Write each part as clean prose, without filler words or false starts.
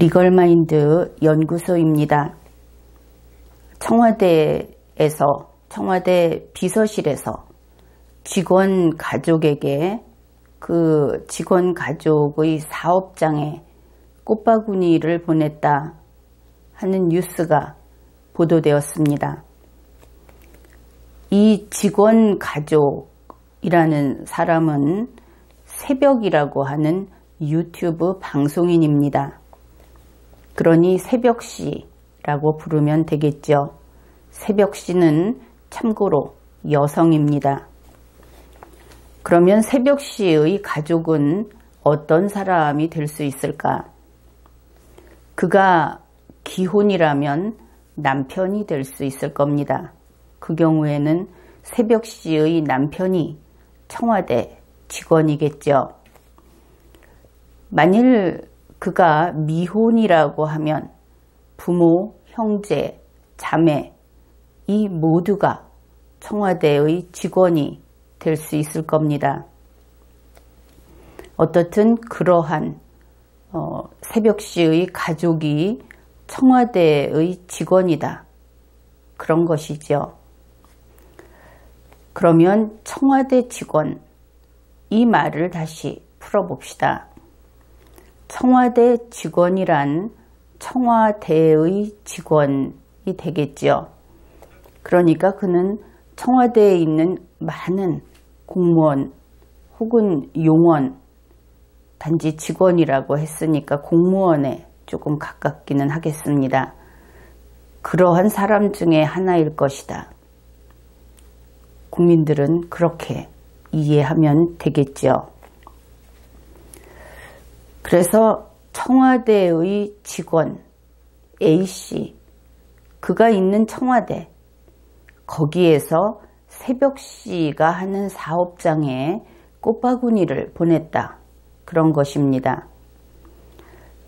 리걸마인드 연구소입니다. 청와대 비서실에서 직원 가족에게 그 직원 가족의 사업장에 꽃바구니를 보냈다 하는 뉴스가 보도되었습니다. 이 직원 가족이라는 사람은 새벽이라고 하는 유튜브 방송인입니다. 그러니 새벽씨라고 부르면 되겠죠. 새벽씨는 참고로 여성입니다. 그러면 새벽씨의 가족은 어떤 사람이 될 수 있을까? 그가 기혼이라면 남편이 될 수 있을 겁니다. 그 경우에는 새벽씨의 남편이 청와대 직원이겠죠. 만일 그가 미혼이라고 하면 부모, 형제, 자매 이 모두가 청와대의 직원이 될 수 있을 겁니다. 어떻든 그러한 새벽씨의 가족이 청와대의 직원이다. 그런 것이죠. 그러면 청와대 직원, 이 말을 다시 풀어봅시다. 청와대 직원이란 청와대의 직원이 되겠죠. 그러니까 그는 청와대에 있는 많은 공무원 혹은 용원, 단지 직원이라고 했으니까 공무원에 조금 가깝기는 하겠습니다. 그러한 사람 중에 하나일 것이다. 국민들은 그렇게 이해하면 되겠죠. 그래서 청와대의 직원 A씨, 그가 있는 청와대, 거기에서 새벽씨가 하는 사업장에 꽃바구니를 보냈다. 그런 것입니다.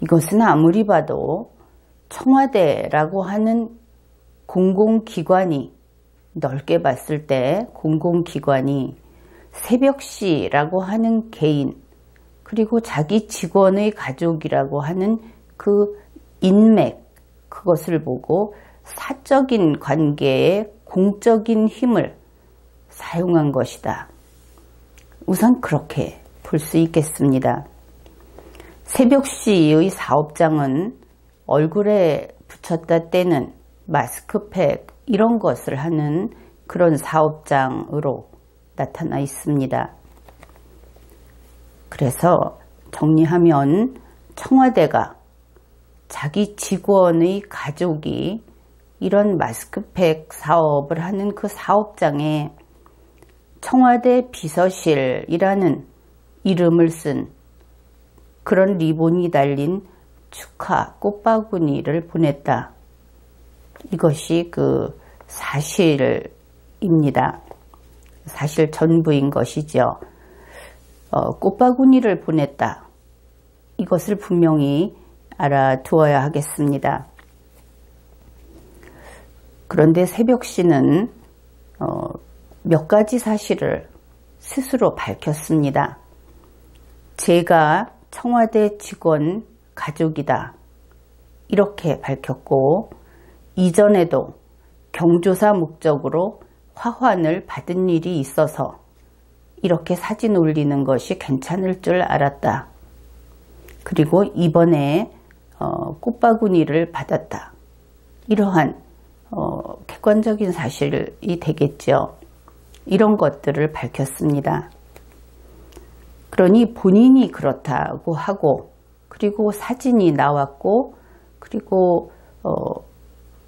이것은 아무리 봐도 청와대라고 하는 공공기관이, 넓게 봤을 때 공공기관이 새벽씨라고 하는 개인, 그리고 자기 직원의 가족이라고 하는 그 인맥, 그것을 보고 사적인 관계에 공적인 힘을 사용한 것이다. 우선 그렇게 볼 수 있겠습니다. 새벽씨의 사업장은 얼굴에 붙였다 떼는 마스크팩 이런 것을 하는 그런 사업장으로 나타나 있습니다. 그래서 정리하면 청와대가 자기 직원의 가족이 이런 마스크팩 사업을 하는 그 사업장에 청와대 비서실이라는 이름을 쓴 그런 리본이 달린 축하 꽃바구니를 보냈다. 이것이 그 사실입니다. 사실 전부인 것이죠. 꽃바구니를 보냈다. 이것을 분명히 알아두어야 하겠습니다. 그런데 새벽씨는 몇 가지 사실을 스스로 밝혔습니다. 제가 청와대 직원 가족이다. 이렇게 밝혔고, 이전에도 경조사 목적으로 화환을 받은 일이 있어서 이렇게 사진 올리는 것이 괜찮을 줄 알았다. 그리고 이번에 꽃바구니를 받았다. 이러한 객관적인 사실이 되겠죠. 이런 것들을 밝혔습니다. 그러니 본인이 그렇다고 하고, 그리고 사진이 나왔고, 그리고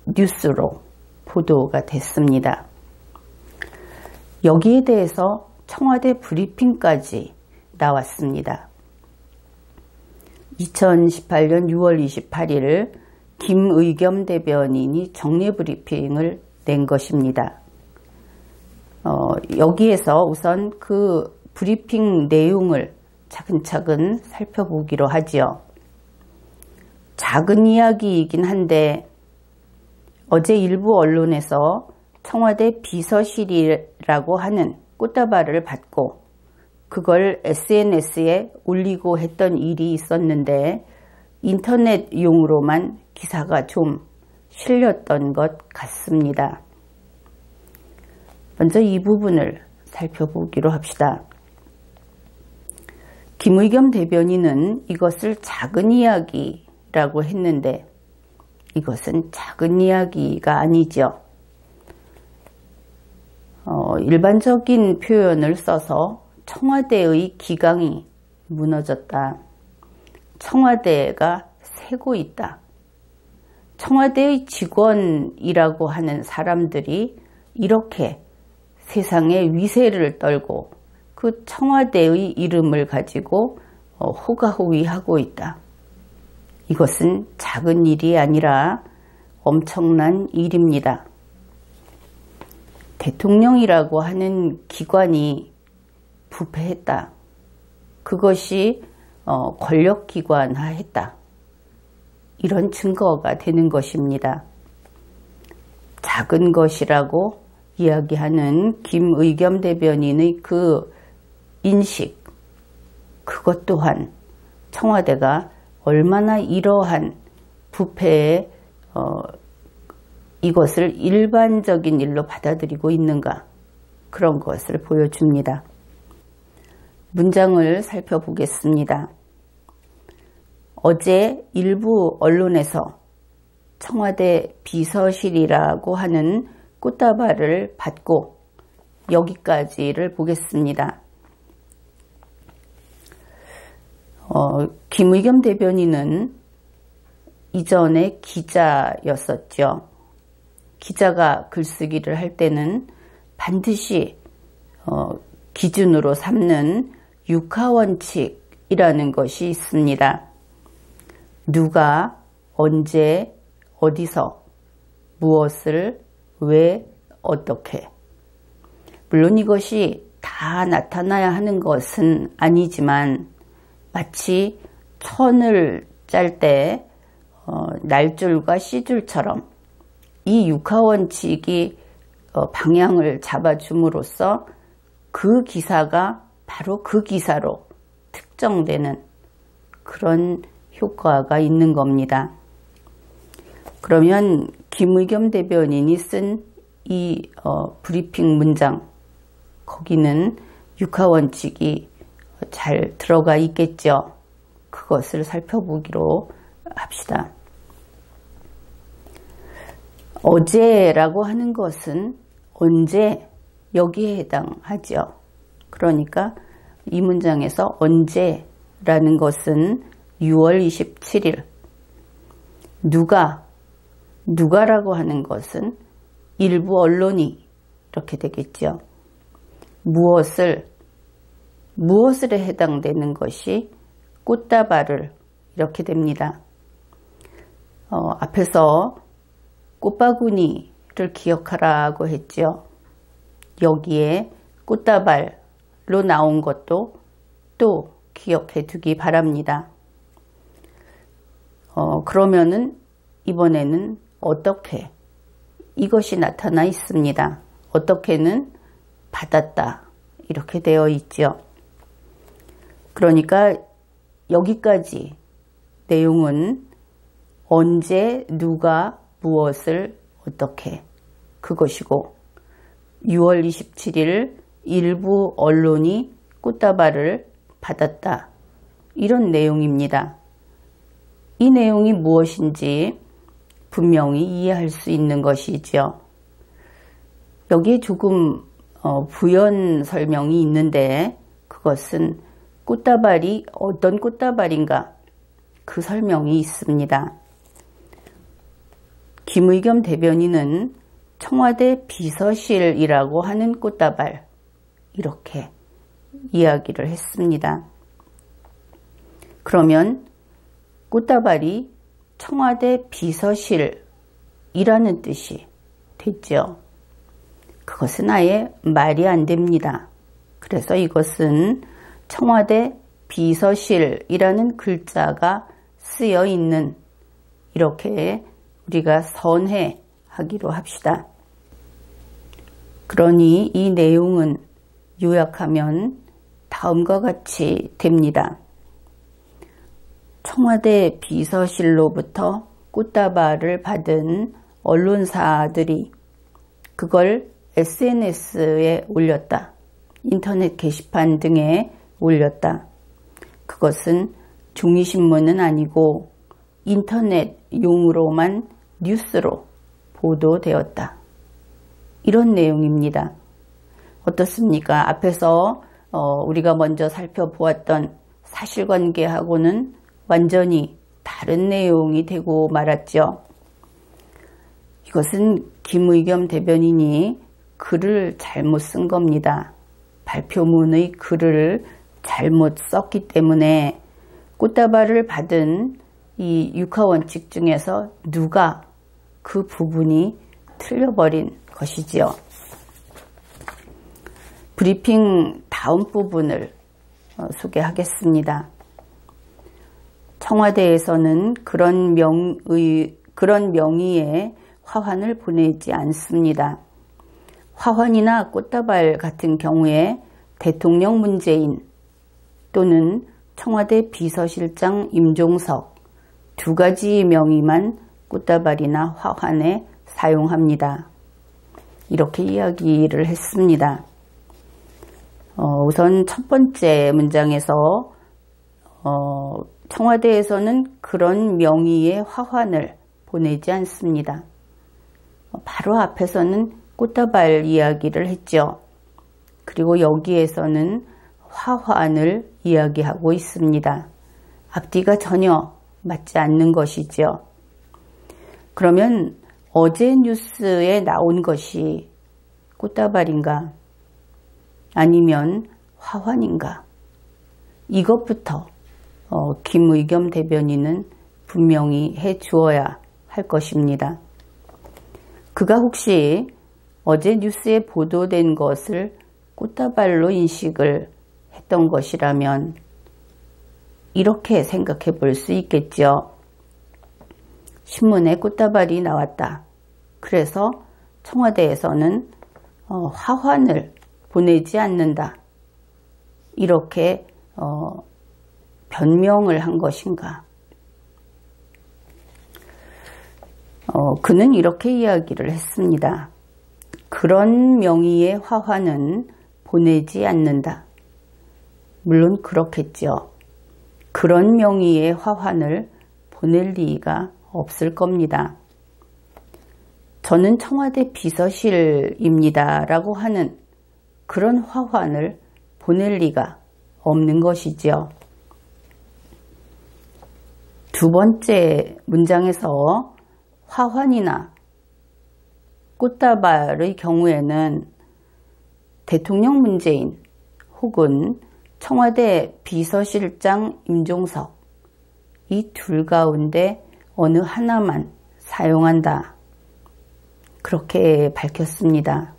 뉴스로 보도가 됐습니다. 여기에 대해서 청와대 브리핑까지 나왔습니다. 2018년 6월 28일 김의겸 대변인이 정례 브리핑을 낸 것입니다. 여기에서 우선 그 브리핑 내용을 차근차근 살펴보기로 하지요. 작은 이야기이긴 한데 어제 일부 언론에서 청와대 비서실이라고 하는 꽃다발을 받고 그걸 SNS에 올리고 했던 일이 있었는데 인터넷용으로만 기사가 좀 실렸던 것 같습니다. 먼저 이 부분을 살펴보기로 합시다. 김의겸 대변인은 이것을 작은 이야기라고 했는데 이것은 작은 이야기가 아니죠. 일반적인 표현을 써서 청와대의 기강이 무너졌다. 청와대가 새고 있다. 청와대의 직원이라고 하는 사람들이 이렇게 세상에 위세를 떨고 그 청와대의 이름을 가지고 호가호위하고 있다. 이것은 작은 일이 아니라 엄청난 일입니다. 대통령이라고 하는 기관이 부패했다. 그것이 권력기관화했다. 이런 증거가 되는 것입니다. 작은 것이라고 이야기하는 김의겸 대변인의 그 인식, 그것 또한 청와대가 얼마나 이러한 부패에 이것을 일반적인 일로 받아들이고 있는가, 그런 것을 보여줍니다. 문장을 살펴보겠습니다. 어제 일부 언론에서 청와대 비서실이라고 하는 꽃다발을 받고, 여기까지를 보겠습니다. 김의겸 대변인은 이전에 기자였었죠. 기자가 글쓰기를 할 때는 반드시 기준으로 삼는 육하원칙이라는 것이 있습니다. 누가, 언제, 어디서, 무엇을, 왜, 어떻게. 물론 이것이 다 나타나야 하는 것은 아니지만 마치 천을 짤 때 날줄과 씨줄처럼 이 육하원칙이 방향을 잡아줌으로써 그 기사가 바로 그 기사로 특정되는 그런 효과가 있는 겁니다. 그러면 김의겸 대변인이 쓴 이 브리핑 문장, 거기는 육하원칙이 잘 들어가 있겠죠. 그것을 살펴보기로 합시다. 어제라고 하는 것은 언제, 여기에 해당하죠. 그러니까 이 문장에서 언제라는 것은 6월 27일, 누가라고 하는 것은 일부 언론이 이렇게 되겠죠. 무엇을에 해당되는 것이 꽃다발을 이렇게 됩니다. 앞에서 꽃바구니를 기억하라고 했죠. 여기에 꽃다발로 나온 것도 또 기억해 두기 바랍니다. 그러면은 이번에는 어떻게, 이것이 나타나 있습니다. 어떻게는 받았다, 이렇게 되어 있죠. 그러니까 여기까지 내용은 언제, 누가, 무엇을, 어떻게, 그것이고 6월 27일 일부 언론이 꽃다발을 받았다, 이런 내용입니다. 이 내용이 무엇인지 분명히 이해할 수 있는 것이죠. 여기에 조금 부연 설명이 있는데 그것은 꽃다발이 어떤 꽃다발인가, 그 설명이 있습니다. 김의겸 대변인은 청와대 비서실이라고 하는 꽃다발, 이렇게 이야기를 했습니다. 그러면 꽃다발이 청와대 비서실이라는 뜻이 됐죠. 그것은 아예 말이 안 됩니다. 그래서 이것은 청와대 비서실이라는 글자가 쓰여 있는, 이렇게 우리가 선회하기로 합시다. 그러니 이 내용은 요약하면 다음과 같이 됩니다. 청와대 비서실로부터 꽃다발을 받은 언론사들이 그걸 SNS에 올렸다. 인터넷 게시판 등에 올렸다. 그것은 종이신문은 아니고 인터넷용으로만 뉴스로 보도되었다. 이런 내용입니다. 어떻습니까? 앞에서 우리가 먼저 살펴보았던 사실관계하고는 완전히 다른 내용이 되고 말았죠. 이것은 김의겸 대변인이 글을 잘못 쓴 겁니다. 발표문의 글을 잘못 썼기 때문에 꽃다발을 받은 이 육하원칙 중에서 누가 그 부분이 틀려버린 것이지요. 브리핑 다음 부분을 소개하겠습니다. 청와대에서는 그런 명의의 화환을 보내지 않습니다. 화환이나 꽃다발 같은 경우에 대통령 문재인 또는 청와대 비서실장 임종석 두 가지 명의만 꽃다발이나 화환에 사용합니다. 이렇게 이야기를 했습니다. 우선 첫 번째 문장에서 청와대에서는 그런 명의의 화환을 보내지 않습니다. 바로 앞에서는 꽃다발 이야기를 했죠. 그리고 여기에서는 화환을 이야기하고 있습니다. 앞뒤가 전혀 맞지 않는 것이죠. 그러면 어제 뉴스에 나온 것이 꽃다발인가? 아니면 화환인가? 이것부터 김의겸 대변인은 분명히 해 주어야 할 것입니다. 그가 혹시 어제 뉴스에 보도된 것을 꽃다발로 인식을 했던 것이라면 이렇게 생각해 볼 수 있겠죠. 신문에 꽃다발이 나왔다. 그래서 청와대에서는 화환을 보내지 않는다. 이렇게 변명을 한 것인가. 그는 이렇게 이야기를 했습니다. 그런 명의의 화환은 보내지 않는다. 물론 그렇겠죠. 그런 명의의 화환을 보낼 리가 없을 겁니다. 저는 청와대 비서실입니다. 라고 하는 그런 화환을 보낼 리가 없는 것이지요. 두 번째 문장에서 화환이나 꽃다발의 경우에는 대통령 문재인 혹은 청와대 비서실장 임종석 이 둘 가운데 어느 하나만 사용한다. 그렇게 밝혔습니다.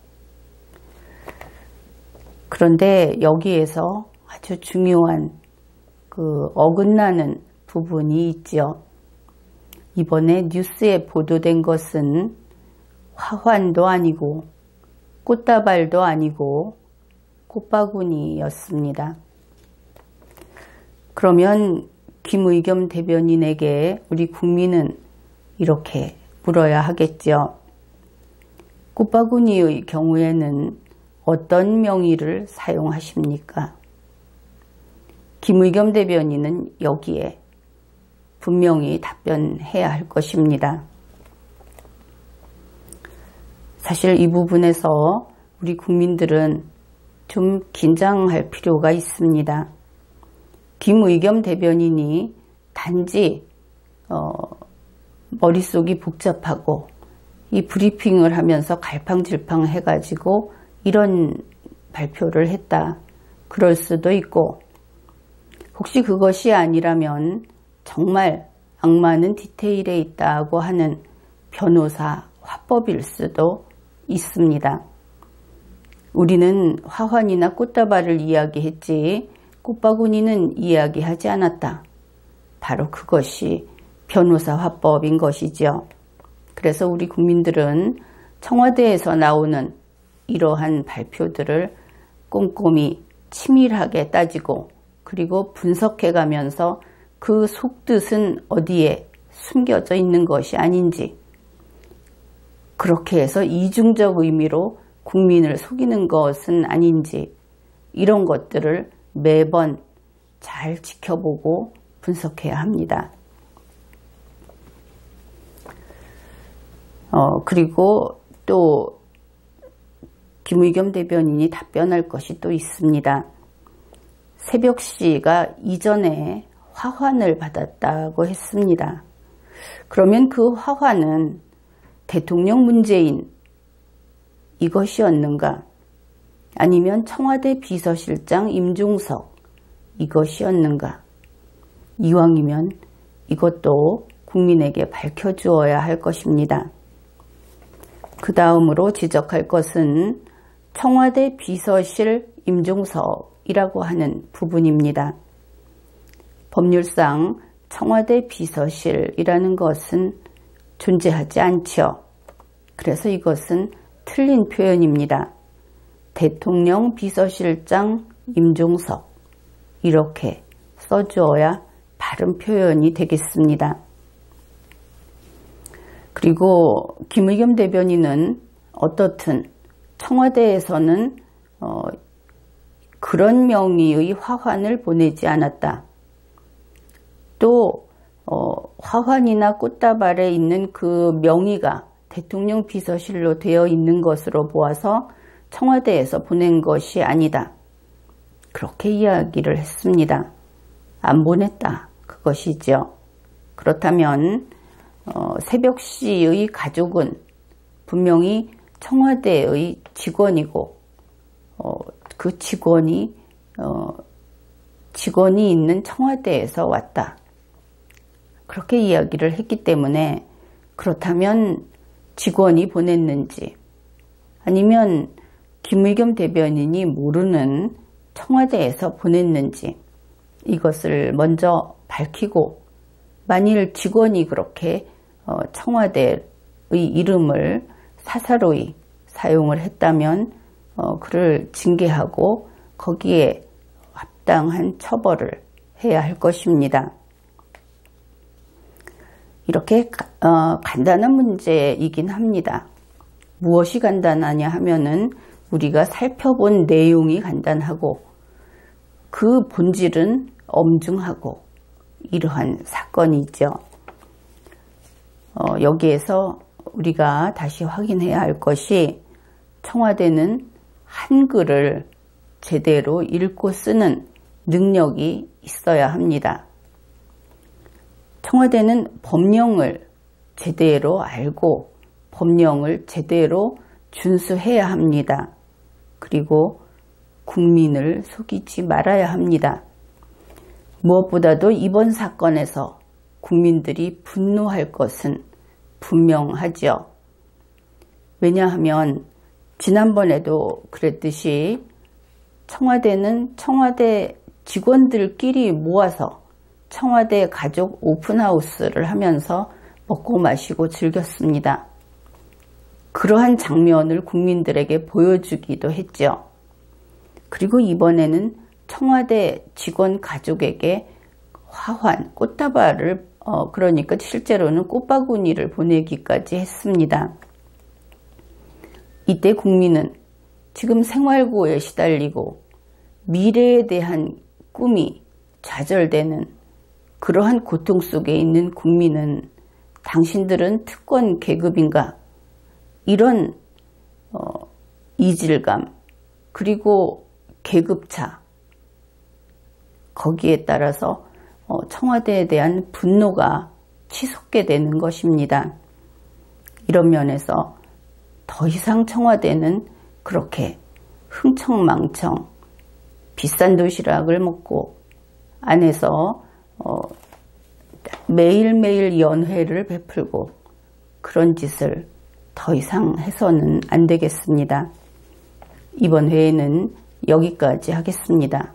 그런데 여기에서 아주 중요한 어긋나는 부분이 있죠. 이번에 뉴스에 보도된 것은 화환도 아니고 꽃다발도 아니고 꽃바구니였습니다. 그러면 김의겸 대변인에게 우리 국민은 이렇게 물어야 하겠죠. 꽃바구니의 경우에는 어떤 명의를 사용하십니까? 김의겸 대변인은 여기에 분명히 답변해야 할 것입니다. 사실 이 부분에서 우리 국민들은 좀 긴장할 필요가 있습니다. 김의겸 대변인이 단지 머릿속이 복잡하고 이 브리핑을 하면서 갈팡질팡 해가지고 이런 발표를 했다. 그럴 수도 있고 혹시 그것이 아니라면 정말 악마는 디테일에 있다고 하는 변호사 화법일 수도 있습니다. 우리는 화환이나 꽃다발을 이야기했지 꽃바구니는 이야기하지 않았다. 바로 그것이 변호사 화법인 것이죠. 그래서 우리 국민들은 청와대에서 나오는 이러한 발표들을 꼼꼼히 치밀하게 따지고 그리고 분석해 가면서 그 속뜻은 어디에 숨겨져 있는 것이 아닌지, 그렇게 해서 이중적 의미로 국민을 속이는 것은 아닌지, 이런 것들을 매번 잘 지켜보고 분석해야 합니다. 그리고 또 김의겸 대변인이 답변할 것이 또 있습니다. 새벽시가 이전에 화환을 받았다고 했습니다. 그러면 그 화환은 대통령 문재인 이것이었는가? 아니면 청와대 비서실장 임종석 이것이었는가? 이왕이면 이것도 국민에게 밝혀주어야 할 것입니다. 그 다음으로 지적할 것은 청와대 비서실 임종석이라고 하는 부분입니다. 법률상 청와대 비서실이라는 것은 존재하지 않죠. 그래서 이것은 틀린 표현입니다. 대통령 비서실장 임종석 이렇게 써주어야 바른 표현이 되겠습니다. 그리고 김의겸 대변인은 어떻든 청와대에서는 그런 명의의 화환을 보내지 않았다. 또 화환이나 꽃다발에 있는 그 명의가 대통령 비서실로 되어 있는 것으로 보아서 청와대에서 보낸 것이 아니다. 그렇게 이야기를 했습니다. 안 보냈다. 그것이죠. 그렇다면 새벽시의 가족은 분명히 청와대의 직원이고 그 직원이 있는 청와대에서 왔다. 그렇게 이야기를 했기 때문에 그렇다면 직원이 보냈는지 아니면 김의겸 대변인이 모르는 청와대에서 보냈는지 이것을 먼저 밝히고 만일 직원이 그렇게 청와대의 이름을 사사로이 사용을 했다면 그를 징계하고 거기에 합당한 처벌을 해야 할 것입니다. 이렇게 간단한 문제이긴 합니다. 무엇이 간단하냐 하면은 우리가 살펴본 내용이 간단하고 그 본질은 엄중하고 이러한 사건이죠. 여기에서 우리가 다시 확인해야 할 것이 청와대는 한글을 제대로 읽고 쓰는 능력이 있어야 합니다. 청와대는 법령을 제대로 알고 법령을 제대로 준수해야 합니다. 그리고 국민을 속이지 말아야 합니다. 무엇보다도 이번 사건에서 국민들이 분노할 것은 분명하죠. 왜냐하면 지난번에도 그랬듯이 청와대는 청와대 직원들끼리 모아서 청와대 가족 오픈하우스를 하면서 먹고 마시고 즐겼습니다. 그러한 장면을 국민들에게 보여주기도 했죠. 그리고 이번에는 청와대 직원 가족에게 화환, 꽃다발을 그러니까 실제로는 꽃바구니를 보내기까지 했습니다. 이때 국민은 지금 생활고에 시달리고 미래에 대한 꿈이 좌절되는 그러한 고통 속에 있는 국민은 당신들은 특권 계급인가? 이런 이질감 그리고 계급차 거기에 따라서 청와대에 대한 분노가 치솟게 되는 것입니다. 이런 면에서 더 이상 청와대는 그렇게 흥청망청 비싼 도시락을 먹고 안에서 매일매일 연회를 베풀고 그런 짓을 더 이상 해서는 안 되겠습니다. 이번 회에는 여기까지 하겠습니다.